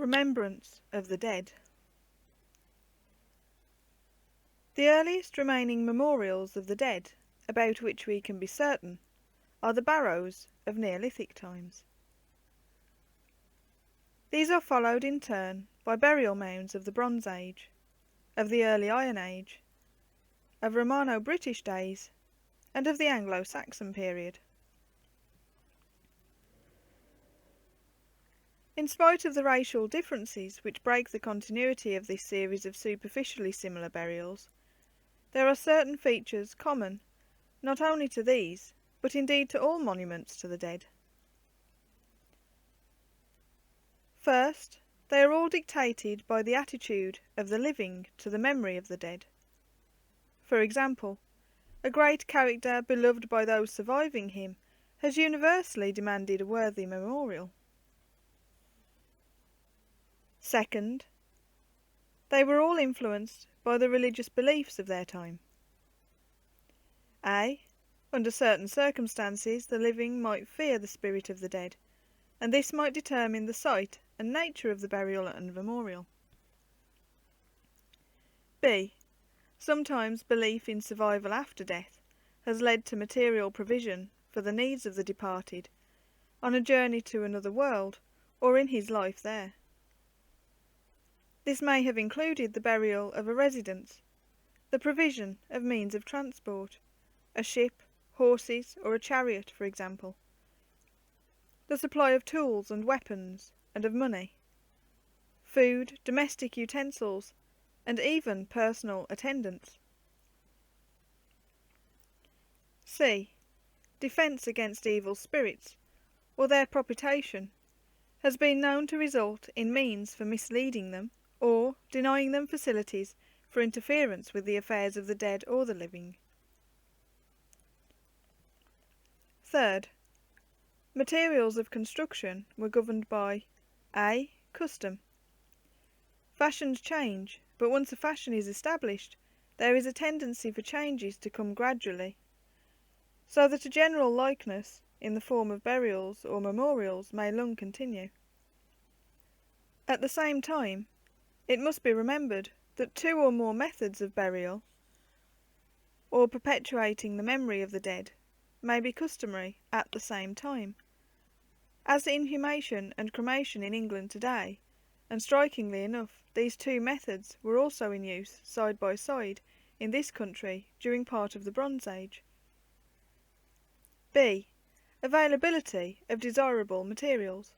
Remembrance of the dead. The earliest remaining memorials of the dead, about which we can be certain, are the barrows of Neolithic times. These are followed in turn by burial mounds of the Bronze Age, of the early Iron Age, of Romano-British days, and of the Anglo-Saxon period. In spite of the racial differences which break the continuity of this series of superficially similar burials, there are certain features common not only to these, but indeed to all monuments to the dead. First, they are all dictated by the attitude of the living to the memory of the dead. For example, a great character beloved by those surviving him has universally demanded a worthy memorial. Second, they were all influenced by the religious beliefs of their time. Under certain circumstances the living might fear the spirit of the dead, and this might determine the site and nature of the burial and memorial. B. Sometimes belief in survival after death has led to material provision for the needs of the departed on a journey to another world or in his life there. This may have included the burial of a residence, the provision of means of transport, a ship, horses, or a chariot, for example, the supply of tools and weapons, and of money, food, domestic utensils, and even personal attendants. C. Defence against evil spirits, or their propitiation, has been known to result in means for misleading them, or denying them facilities for interference with the affairs of the dead or the living. Third, materials of construction were governed by A. Custom. Fashions change, but once a fashion is established, there is a tendency for changes to come gradually, so that a general likeness, in the form of burials or memorials, may long continue. At the same time, it must be remembered that two or more methods of burial, or perpetuating the memory of the dead, may be customary at the same time, as inhumation and cremation in England today, and strikingly enough, these two methods were also in use side by side in this country during part of the Bronze Age. B. Availability of desirable materials.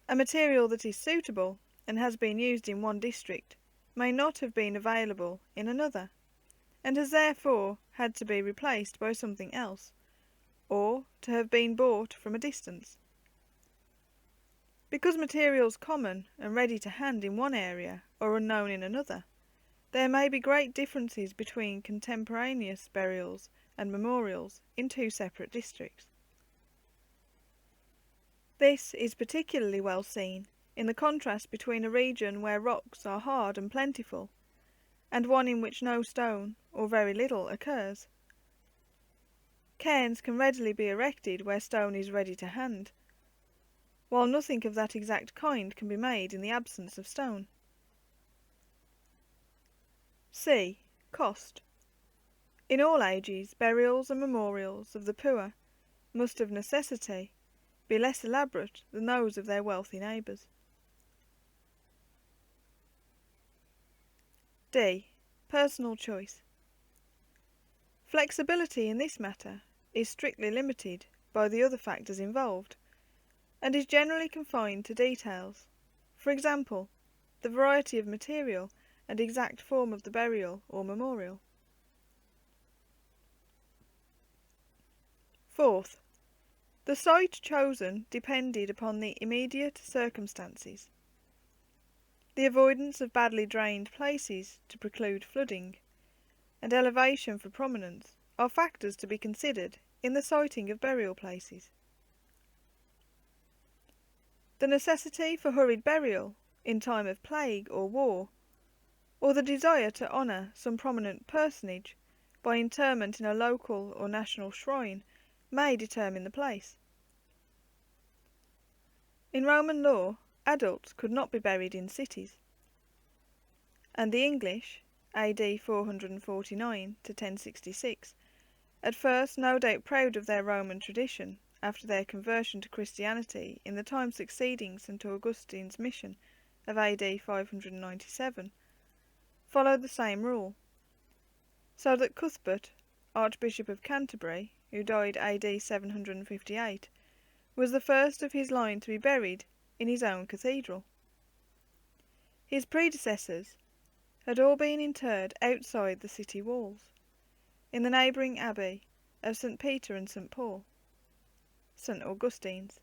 A material that is suitable and has been used in one district may not have been available in another, and has therefore had to be replaced by something else, or to have been bought from a distance. Because materials common and ready to hand in one area are unknown in another, there may be great differences between contemporaneous burials and memorials in two separate districts. This is particularly well seen in the contrast between a region where rocks are hard and plentiful, and one in which no stone, or very little, occurs. Cairns can readily be erected where stone is ready to hand, while nothing of that exact kind can be made in the absence of stone. C. Cost. In all ages, burials and memorials of the poor must of necessity be less elaborate than those of their wealthy neighbours. D. Personal choice. Flexibility in this matter is strictly limited by the other factors involved, and is generally confined to details, for example, the variety of material and exact form of the burial or memorial. Fourth, the site chosen depended upon the immediate circumstances. The avoidance of badly drained places to preclude flooding, and elevation for prominence are factors to be considered in the siting of burial places. The necessity for hurried burial in time of plague or war, or the desire to honour some prominent personage by interment in a local or national shrine may determine the place. In Roman law, adults could not be buried in cities, and the English, AD 449 to 1066, at first no doubt proud of their Roman tradition after their conversion to Christianity in the time succeeding St Augustine's mission of AD 597, followed the same rule, so that Cuthbert, Archbishop of Canterbury, who died AD 758, was the first of his line to be buried in his own cathedral. His predecessors had all been interred outside the city walls, in the neighbouring abbey of St Peter and St Paul, St Augustine's.